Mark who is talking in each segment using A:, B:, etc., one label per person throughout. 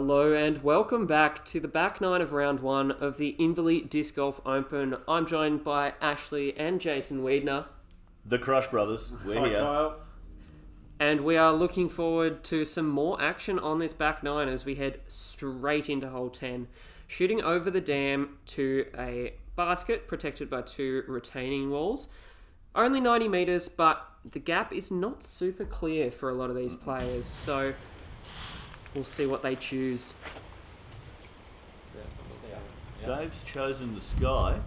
A: Hello and welcome back to the back nine of round one of the Inverleigh Disc Golf Open. I'm joined by Ashley and Jason Wiedner.
B: The Crush Brothers, we're here.
C: Kyle.
A: And we are looking forward to some more action on this back nine as we head straight into hole 10. Shooting over the dam to a basket protected by two retaining walls. Only 90 metres, but the gap is not super clear for a lot of these players, so we'll see what they choose.
B: Dave's chosen the sky.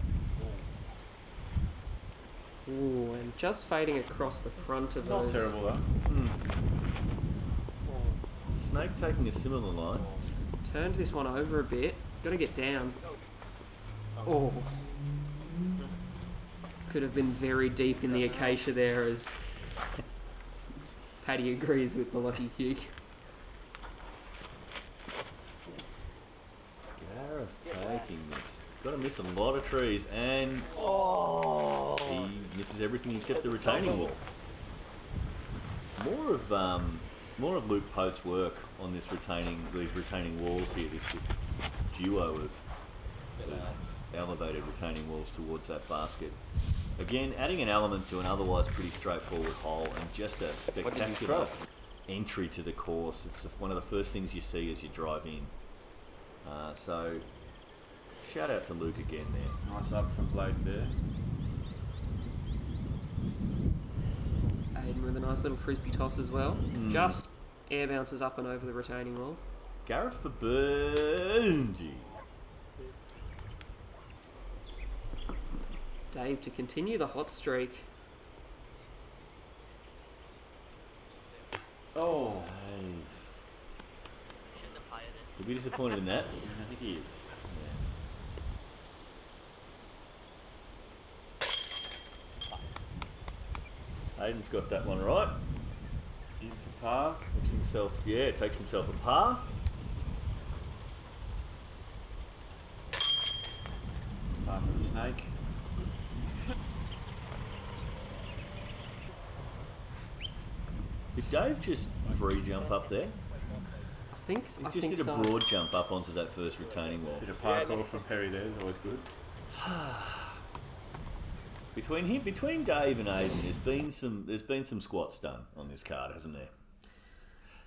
A: Ooh, and just fading across the front of
C: Not
A: those.
C: terrible though.
B: Snake taking a similar line.
A: Turned this one over a bit. Got to get down. Oh. Could have been very deep in the acacia there, as Paddy agrees with the lucky kick.
B: Gareth taking this. He's got to miss a lot of trees, and he misses everything except the retaining wall. More of Luke Pote's work on these retaining walls here. This duo of elevated retaining walls towards that basket. Again, adding an element to an otherwise pretty straightforward hole, and just a spectacular entry to the course. It's one of the first things you see as you drive in. So, shout out to Luke again there.
C: Nice up from Blade there.
A: Aidan with a nice little frisbee toss as well. Just air bounces up and over the retaining wall.
B: Gareth for birdie.
A: Dave to continue the hot streak.
C: Oh,
B: Dave. He'll be disappointed in that.
C: I think he is.
B: Aidan's got that one right.
C: In for par.
B: Takes himself a par.
C: Par for the snake.
B: Did Dave just free jump up there?
A: I think
B: He just did a
A: so.
B: broad jump up onto that first retaining wall.
C: Bit of parkour from Perry there is always good.
B: Between Dave and Aidan, there's been some squats done on this card, hasn't there?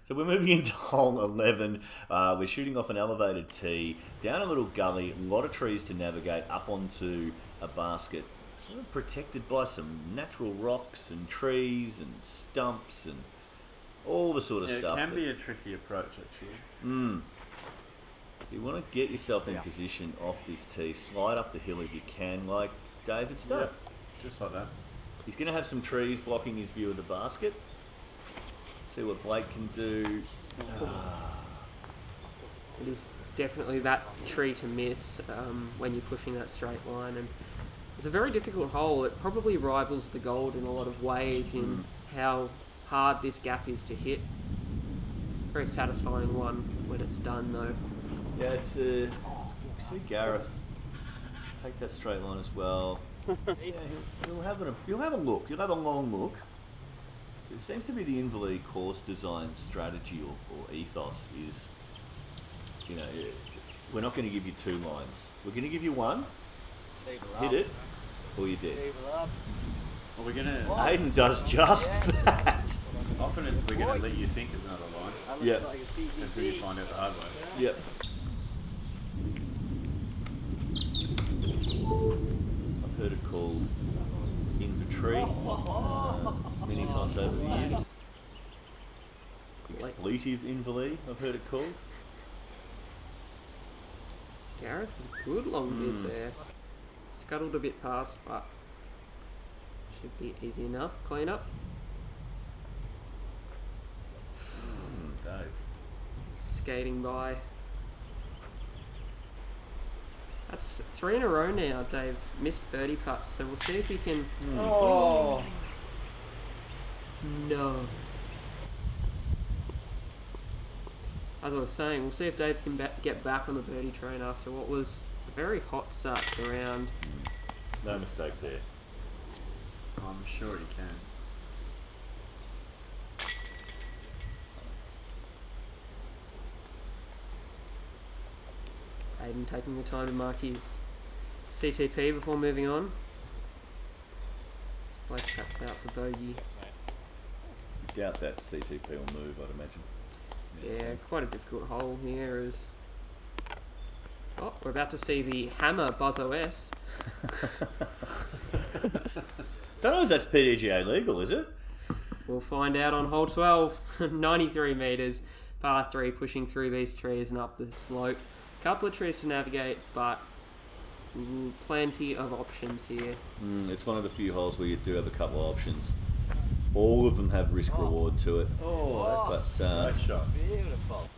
B: So we're moving into hole 11. We're shooting off an elevated tee, down a little gully, a lot of trees to navigate up onto a basket, sort of protected by some natural rocks and trees and stumps and all the sort of stuff.
C: It can be a tricky approach actually.
B: You want to get yourself in position off this tee, slide up the hill if you can, like David's done.
C: Yep, just like that.
B: He's going to have some trees blocking his view of the basket. See what Blake can do.
A: It is definitely that tree to miss when you're pushing that straight line, and it's a very difficult hole. It probably rivals the gold in a lot of ways in how hard this gap is to hit. Very satisfying one when it's done though.
B: Yeah, it's see Gareth take that straight line as well. Yeah, he'll have a look. He'll have a long look. It seems to be the Inverleigh course design strategy or ethos is, we're not going to give you two lines. We're going to give you one. Hit it, or you're dead.
C: Well, we're gonna.
B: Aidan does just that.
C: Often we're gonna let you think there's another line
B: Yep.
C: until you find out the hard way.
B: Yep. I've heard it called inventory many times over the years. Expletive Inverleigh, I've heard it called.
A: Gareth with a good long bid there. Scuttled a bit past, but should be easy enough. Clean up.
C: Dave.
A: Skating by. That's 3 in a row now. Dave missed birdie putts, so we'll see if he can. Oh no! As I was saying, we'll see if Dave can get back on the birdie train after what was a very hot start to the round.
B: No mistake there.
C: I'm sure he can.
A: Aidan taking the time to mark his CTP before moving on. Blake taps out for bogey.
B: Doubt that CTP will move, I'd imagine.
A: Yeah, quite a difficult hole here as... Oh, we're about to see the hammer Buzz OS.
B: Don't know if that's PDGA legal, is it?
A: We'll find out on hole 12. 93 metres, par 3, pushing through these trees and up the slope. Couple of trees to navigate, but plenty of options here.
B: It's one of the few holes where you do have a couple of options. All of them have risk reward to it.
C: That's a great shot.
D: Beautiful.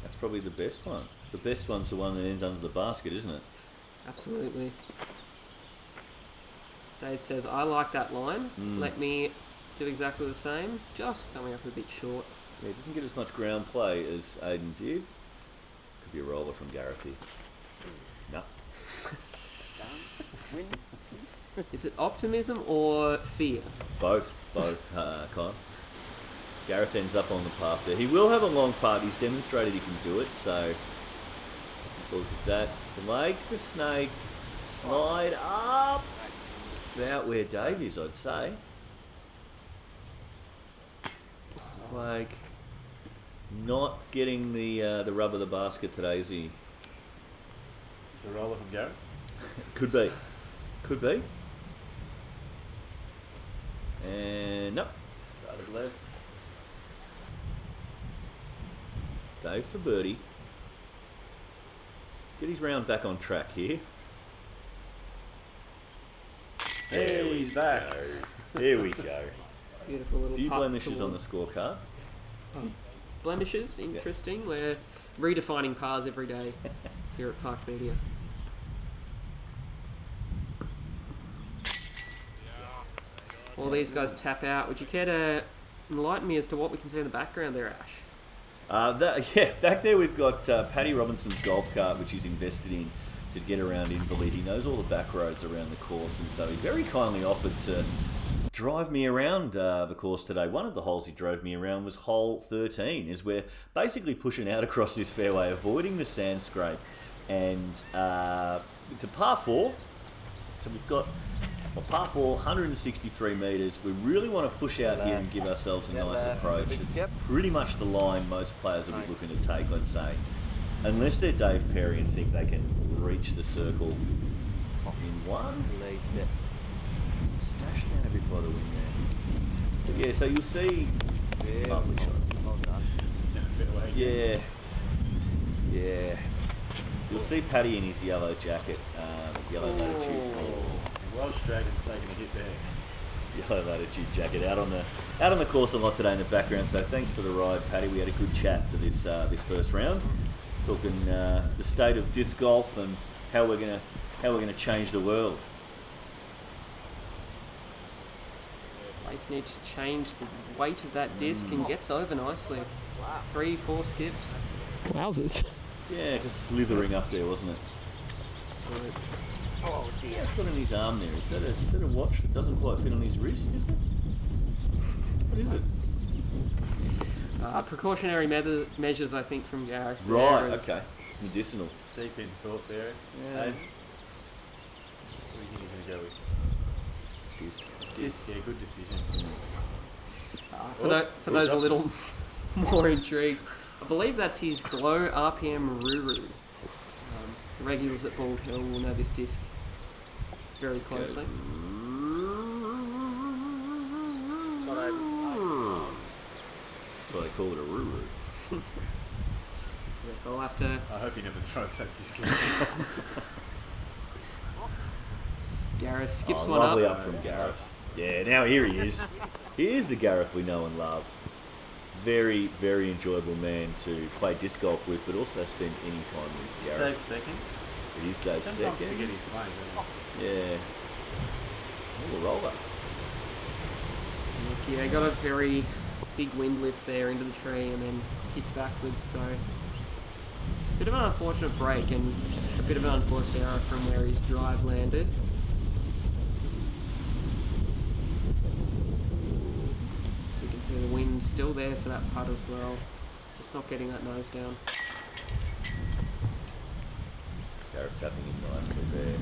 B: That's probably the best one. The best one's the one that ends under the basket, isn't it?
A: Absolutely. Dave says, I like that line. Let me do exactly the same. Just coming up a bit short.
B: Yeah, it doesn't get as much ground play as Aidan did. Could be a roller from Gareth here. No.
D: Win.
A: Is it optimism or fear?
B: Both, Kyle. Gareth ends up on the path there. He will have a long putt. He's demonstrated he can do it, so look at that. Blake the Snake slide up about where Dave is, I'd say. Blake not getting the rub of the basket today, is he?
C: Is a roller from Gareth?
B: Could be. Could be. And nope.
C: Started left.
B: Dave for birdie. Get his round back on track here.
C: There he's back.
B: There we go.
A: Beautiful little
B: A few
A: putt
B: blemishes on the
A: toward-
B: scorecard.
A: Blemishes, interesting. We're redefining pars every day here at PRKD Media. All these guys tap out. Would you care to enlighten me as to what we can see in the background there, Ash?
B: Back there we've got Paddy Robinson's golf cart, which he's invested in to get around Inverleigh. He knows all the back roads around the course, and so he very kindly offered to drive me around the course today. One of the holes he drove me around was hole 13, as we're basically pushing out across this fairway, avoiding the sand scrape, and it's a par 4, so we've got a par 4, 163 metres. We really want to push out here and give ourselves a nice approach. It's pretty much the line most players will be looking to take, let's say. Unless they're Dave Perry and think they can reach the circle in one. Smashed down a bit by the wind there. But yeah, so you'll see... Lovely shot.
D: Well done.
C: Centre fairway.
B: Yeah. Yeah. You'll see Paddy in his yellow jacket, yellow latitude.
C: Welsh Dragon's taking a hit there.
B: Yellow latitude jacket out on the course a lot today in the background. So thanks for the ride, Paddy. We had a good chat for this first round, talking the state of disc golf and how we're gonna change the world.
A: Blake needs to change the weight of that disc and gets over nicely. 3-4 skips.
E: Wowzers.
B: Yeah, just slithering up there, wasn't it?
A: Absolutely.
D: Oh dear.
B: He's got on his arm there. Is that a watch that doesn't quite fit on his wrist? Is it? What is it?
A: Precautionary measures, I think, from Gareth.
B: Right.
A: there is-
B: Okay. It's medicinal.
C: Deep in thought there.
B: Yeah.
C: What do you think he's going to go with?
A: This-
C: Yeah, good decision.
A: For those a little more intrigued, I believe that's his Glow RPM Ruru. The regulars at Bald Hill will know this disc very closely.
B: That's why they call it a ruru.
A: Yeah, they'll have to.
C: I hope he never throws that disc in.
A: Gareth skips
B: Oh,
A: one
B: lovely
A: up.
B: up from Gareth. Yeah, now here he is. He is the Gareth we know and love. Very, very enjoyable man to play disc golf with, but also spend any time with.
C: Is
B: Gareth.
C: Dave second?
B: It is Dave's
C: Sometimes
B: second.
C: forget he's playing. Don't
B: Yeah. Oh, a roller.
A: Look, yeah, got a very big wind lift there into the tree and then kicked backwards, so bit of an unfortunate break and a bit of an unforced error from where his drive landed. So we can see the wind still there for that putt as well, just not getting that nose down.
B: Gareth tapping in nicely there.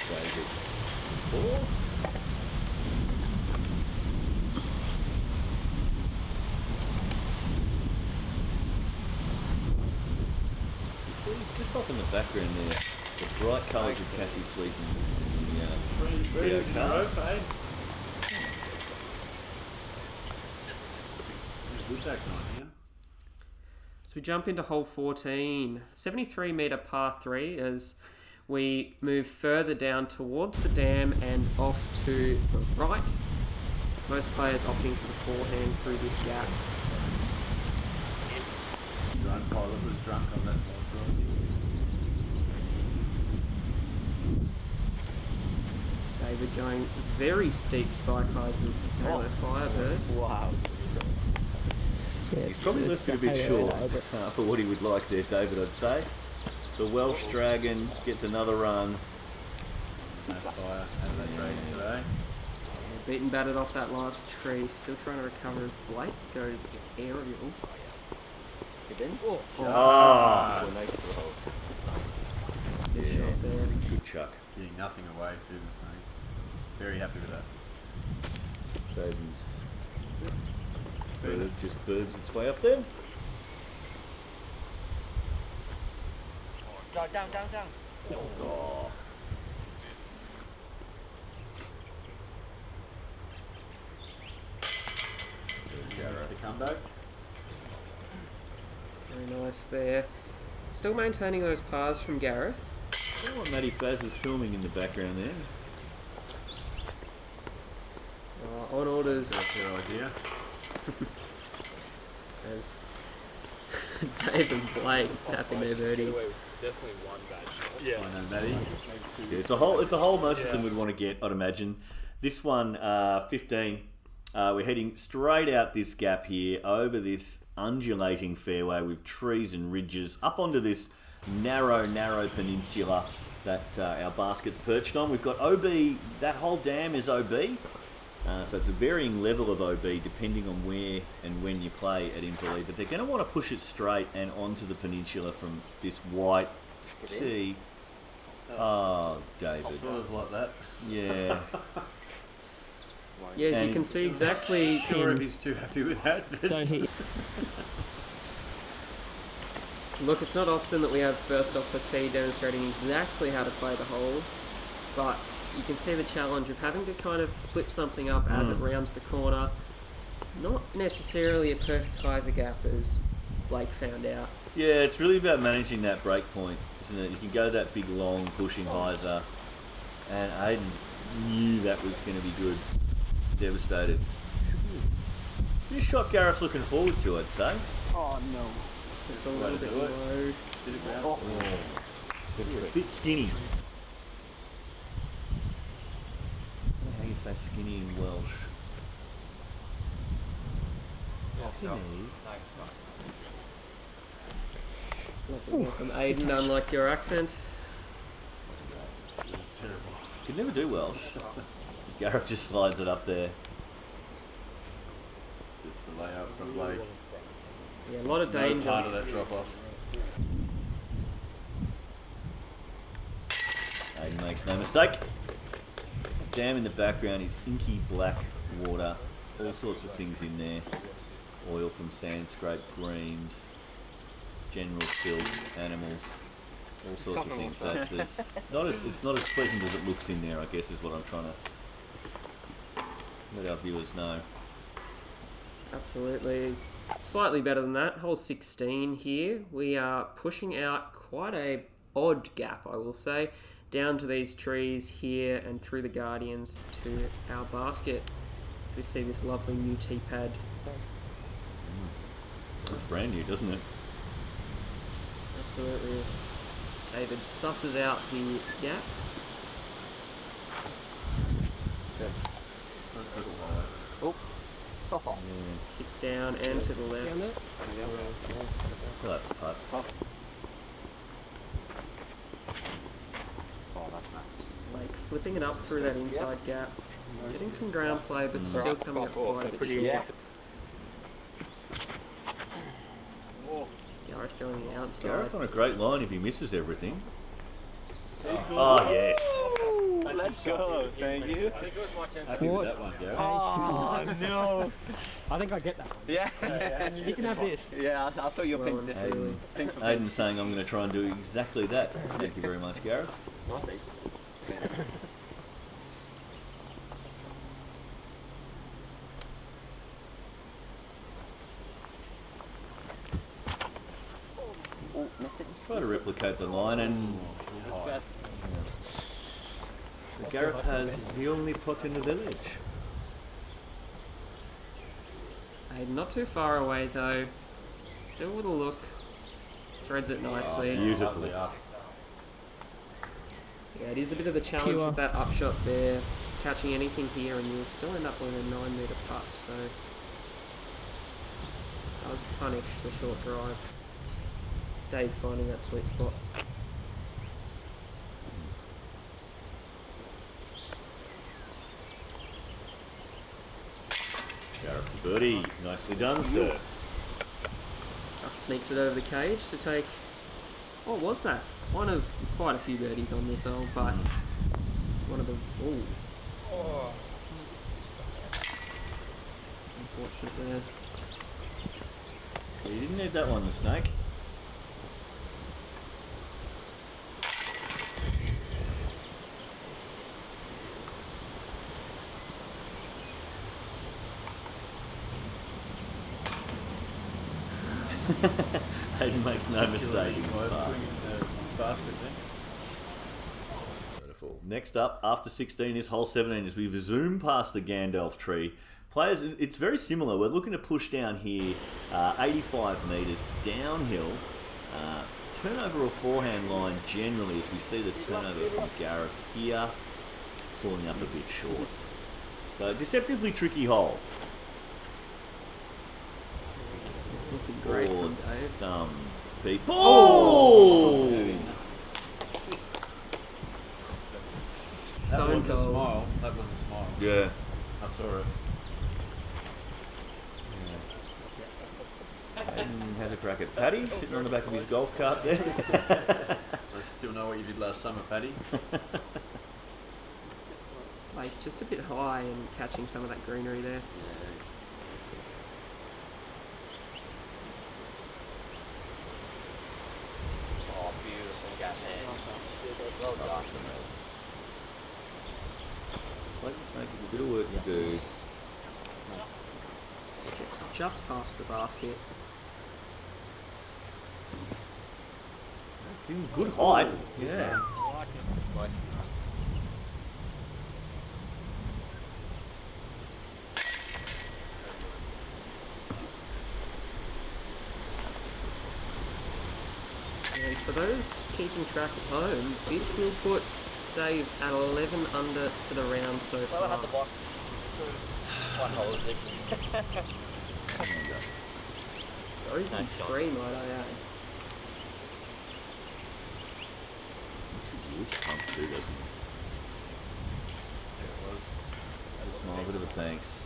B: David. 4. Just off in the background there, the bright colours of Cassie Sweet and the
C: Three in a row, eh? Good back nine here.
A: So we jump into hole 14, 73 metre par 3 as we move further down towards the dam and off to the right. Most players opting for the forehand through this gap.
C: Drunk pilot was drunk on that last ride.
A: David going very steep spike highs and Sailor Firebird.
D: Wow.
B: He's probably left it a bit short for what he would like there, David, I'd say. The Welsh Dragon gets another run.
C: No fire out of that dragon today.
A: Beaten battered off that last tree, still trying to recover as Blake goes aerial.
D: Get in.
B: Ah!
A: Good shot there.
B: Good chuck.
C: Getting nothing away to the snake. Very happy with that.
B: Saban's bird just birds its way up there.
D: Down.
B: Oh.
C: That's the comeback.
A: Very nice there. Still maintaining those pars from Gareth.
B: Oh, Matty Faz is filming in the background there.
A: On orders
C: That's your idea.
A: as Dave and Blake tapping their birdies.
E: Definitely one bad shot.
C: I know, Matty.
B: Yeah, it's a hole most of them would want to get, I'd imagine. This one, 15. We're heading straight out this gap here, over this undulating fairway with trees and ridges, up onto this narrow peninsula that our basket's perched on. We've got OB, that whole dam is OB. So it's a varying level of OB depending on where and when you play at Inverleigh. But they're going to want to push it straight and onto the peninsula from this white tee. Oh, David.
C: Sort of like that.
B: Yeah.
A: Yeah, as you
B: And-
A: can see exactly
C: Sure if
A: in,
C: he's too happy with that. But
A: look, it's not often that we have first off the tee demonstrating exactly how to play the hole, but you can see the challenge of having to kind of flip something up as it rounds the corner. Not necessarily a perfect hyzer gap as Blake found out.
B: Yeah, it's really about managing that break point, isn't it? You can go that big, long, pushing hyzer. And Aidan knew that was going to be good. Devastated. This shot Gareth's looking forward to, I'd say.
D: Oh no.
A: Just a little bit low.
B: Oh, a bit skinny. I don't know how you say skinny in Welsh. Skinny.
A: Lovely from Aidan, unlike your accent.
C: it's terrible.
B: Could never do Welsh. Gareth just slides it up there.
C: Just a layup from Blake.
A: Yeah, a lot of
C: No
A: danger.
C: part of that drop off.
B: Aidan makes no mistake. Dam in the background is inky black water. All sorts of things in there. Oil from sand scrape, greens, general filth, animals, all sorts of things. So it's not as pleasant as it looks in there, I guess, is what I'm trying to let our viewers know.
A: Absolutely. Slightly better than that. Hole 16 here. We are pushing out quite a odd gap, I will say, down to these trees here and through the Guardians to our basket. We see this lovely new tee pad.
B: It's brand new, doesn't it?
A: Absolutely is. David susses out the gap.
C: That's a little high.
D: Oh.
A: Kick down and to the left.
B: I like the putt.
D: Oh, that's nice.
A: Like flipping it up through that inside gap. Getting some ground play, but still coming up quite a bit short.
D: Yeah.
A: Gareth going outside.
B: Gareth on a great line if he misses everything. Oh, yes.
D: Let's go. Thank you.
E: I think it was my turn.
C: Happy with that one, Gareth.
D: Oh no.
F: I think I get that one.
D: Yeah.
F: You can have this.
D: Yeah, I thought you were
A: Well
D: pink this.
A: and
D: Pink for
B: Aidan's saying I'm going to try and do exactly that. Thank you very much, Gareth.
E: No, thanks.
D: Oh, miss it.
B: Try to replicate the line, and
C: That's bad.
B: so Gareth has the only pot in the village.
A: Aidan not too far away though. Still with a look. Threads it nicely.
B: Beautifully.
C: Up.
A: Yeah, it is a bit of the challenge with that upshot there. Catching anything here and you'll still end up with a 9-metre putt, so does punish the short drive. Dave finding that sweet spot.
B: Gareth for birdie. Nicely done, sir.
A: Just sneaks it over the cage to take. What was that? One of quite a few birdies on this hole, but one of the. Ooh. It's unfortunate there.
B: You didn't need that one, the snake. Aidan makes no mistake in his part.
C: Basket there.
B: Beautiful. Next up, after 16 is hole 17 as we zoom past the Gandalf tree. Players, it's very similar. We're looking to push down here 85 metres downhill. Turnover or forehand line generally as we see the turnover from Gareth here pulling up a bit short. So deceptively tricky hole.
A: It's looking great
B: For
A: from Dave.
B: some people. Oh!
C: That
A: Stone
C: was a
A: cold.
C: smile. That was a smile.
B: Yeah.
C: I saw it.
B: Aidan has a crack at Paddy, sitting on the back of his golf cart there.
C: I still know what you did last summer, Paddy.
A: Like just a bit high and catching some of that greenery there.
D: Oh, beautiful gap there. Well done.
B: Clayton Snake has a bit of work to do.
A: Jets just past the basket.
B: Giving good height. Yeah.
D: Spicy.
A: And for those keeping track at home, this will put Dave at 11 under for the round so
D: Well, I
A: far.
D: had the box. One hole, I think.
A: Very
D: Nice shot.
A: free, might I add.
B: Looks pumped too, doesn't he?
C: Yeah, it was.
B: A smile, bit of a thanks.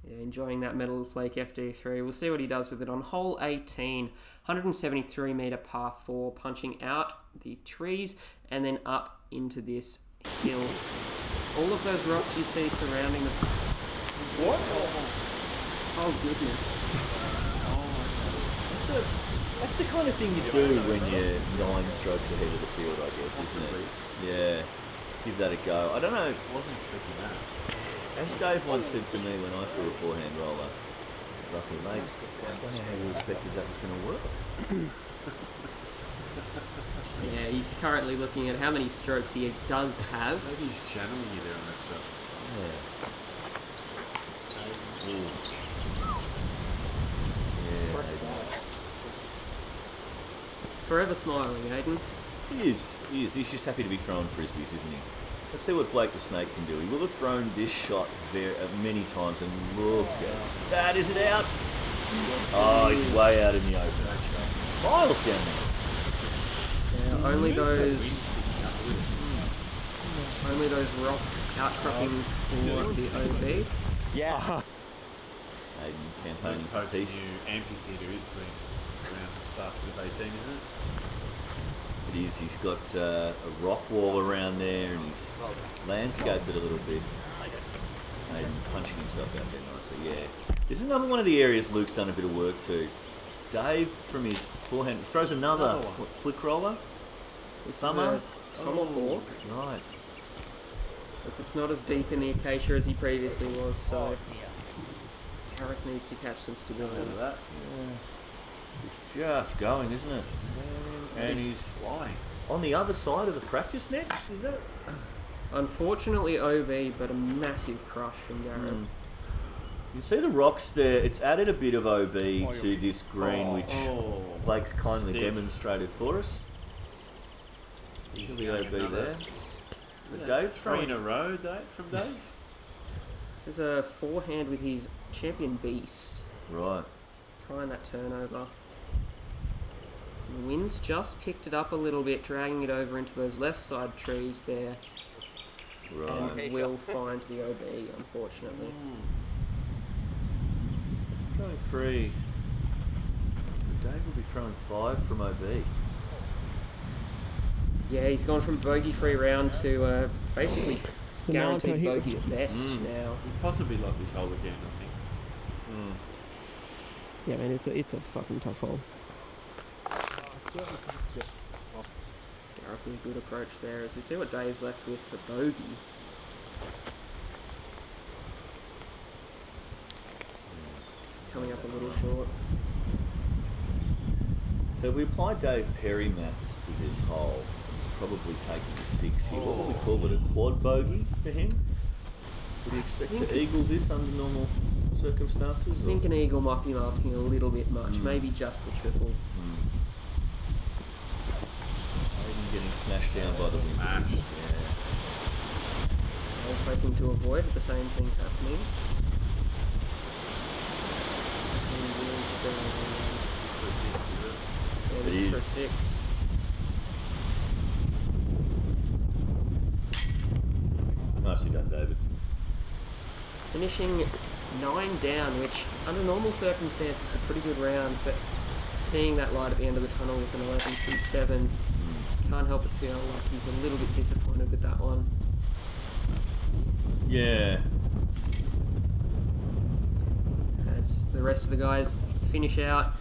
A: Yeah, enjoying that Metal Flake FD3. We'll see what he does with it on hole 18. 173 metre par 4, punching out the trees and then up into this hill. All of those rocks you see surrounding the...
B: What?
A: Oh, goodness.
B: That's the kind of thing you do when you're 9 strokes ahead of the field, I guess, isn't it? Yeah. Give that a go. I don't know.
C: Wasn't expecting that.
B: As Dave once said to me when I threw a forehand roller, roughly, mate, I don't know how you expected that was going to work.
A: Yeah, he's currently looking at how many strokes he does have.
C: Maybe he's channeling you there on that shot.
B: Yeah. Ooh. Yeah, Aidan.
A: Forever smiling, Aidan.
B: He is. He's just happy to be throwing frisbees, isn't he? Let's see what Blake the Snake can do. He will have thrown this shot many times, and look at that. Is it out? Oh, he's way out in the open. Miles down there.
A: Yeah, only those rock outcroppings for the OB.
D: Yeah.
B: Aidan campaigning for
C: Pope's
B: peace.
C: new amphitheatre is putting around basket of 18, isn't it?
B: It is. He's got a rock wall around there, and he's landscaped it a little bit. Aidan punching himself out there nicely. Yeah. This is another one of the areas Luke's done a bit of work to. Dave, from his forehand, throws another flick roller.
A: This
B: Summer.
A: is a tomahawk.
B: Right.
A: Look, it's not as deep in the acacia as he previously was, so Gareth needs to catch some stability.
C: Look at that.
B: He's just going, isn't it? And he's
C: flying.
B: on the other side of the practice nets, is that?
A: Unfortunately, OB, but a massive crush from Gareth.
B: You see the rocks there, it's added a bit of OB to this green, which Blake's kindly
C: stiff.
B: demonstrated for us.
C: He's
B: The
C: going
B: OB
C: another-
B: there. But Dave
C: three in
B: throwing
C: a row, Dave, from Dave.
A: This is a forehand with his champion beast.
B: right.
A: Trying that turnover. The wind's just picked it up a little bit, dragging it over into those left side trees there,
B: Right.
A: and will find the OB, unfortunately.
B: Throwing 3. Dave will be throwing 5 from OB.
A: Yeah, he's gone from bogey-free round to basically
F: So now
A: guaranteed
F: until he-
A: bogey at best now.
C: He'd possibly like this hole again, I think.
F: Yeah, man, it's a fucking tough hole.
A: Gareth with a good approach there as we see what Dave's left with for bogey. Just coming up a little short.
B: So if we apply Dave Perry maths to this hole, he's probably taking a 6 here. What would we call it? A quad bogey for him? Would he expect
A: think
B: to eagle this under normal circumstances?
A: I think an eagle might be asking a little bit much, maybe just the triple.
B: Aidan getting smashed down by the wind.
C: Smashed.
B: Yeah.
A: I'm hoping to avoid the same thing happening. And we'll stay
C: Just for a 6, is it?
A: yeah, this
B: It
A: is for
B: is.
A: 6.
B: Nicely done, David.
A: Finishing 9 down, which under normal circumstances is a pretty good round, but seeing that light at the end of the tunnel with an 11.27, can't help but feel like he's a little bit disappointed with that one.
B: Yeah.
A: As the rest of the guys finish out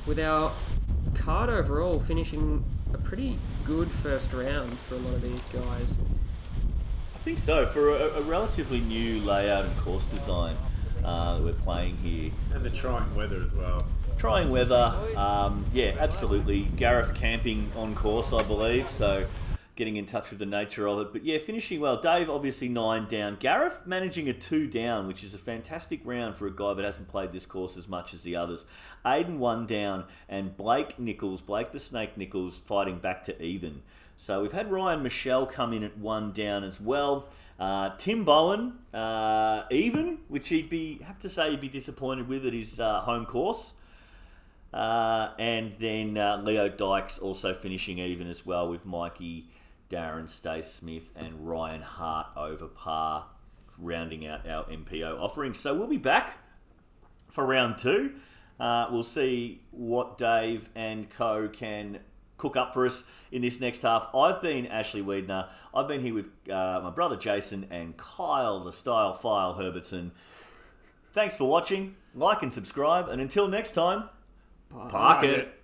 A: with our card overall finishing a pretty good first round for a lot of these guys.
B: I think so. For a relatively new layout and course design that we're playing here.
C: And the trying weather as well.
B: Trying weather, yeah, absolutely. Gareth camping on course, I believe, so getting in touch with the nature of it. But yeah, finishing well. Dave, obviously 9 down. Gareth managing a 2 down, which is a fantastic round for a guy that hasn't played this course as much as the others. Aidan 1 down, and Blake the Snake Nicholls, fighting back to even. So we've had Ryan Michelle come in at 1 down as well. Tim Bowen, even, which he'd be disappointed with at his home course. And then Leo Dykes also finishing even as well, with Mikey, Darren, Stace Smith and Ryan Hart over par, rounding out our MPO offering. So we'll be back for round 2. We'll see what Dave and co can cook up for us in this next half. I've been Ashley Wiedner. I've been here with my brother Jason and Kyle, the Style File Herbertson. Thanks for watching. Like and subscribe. And until next time, park it.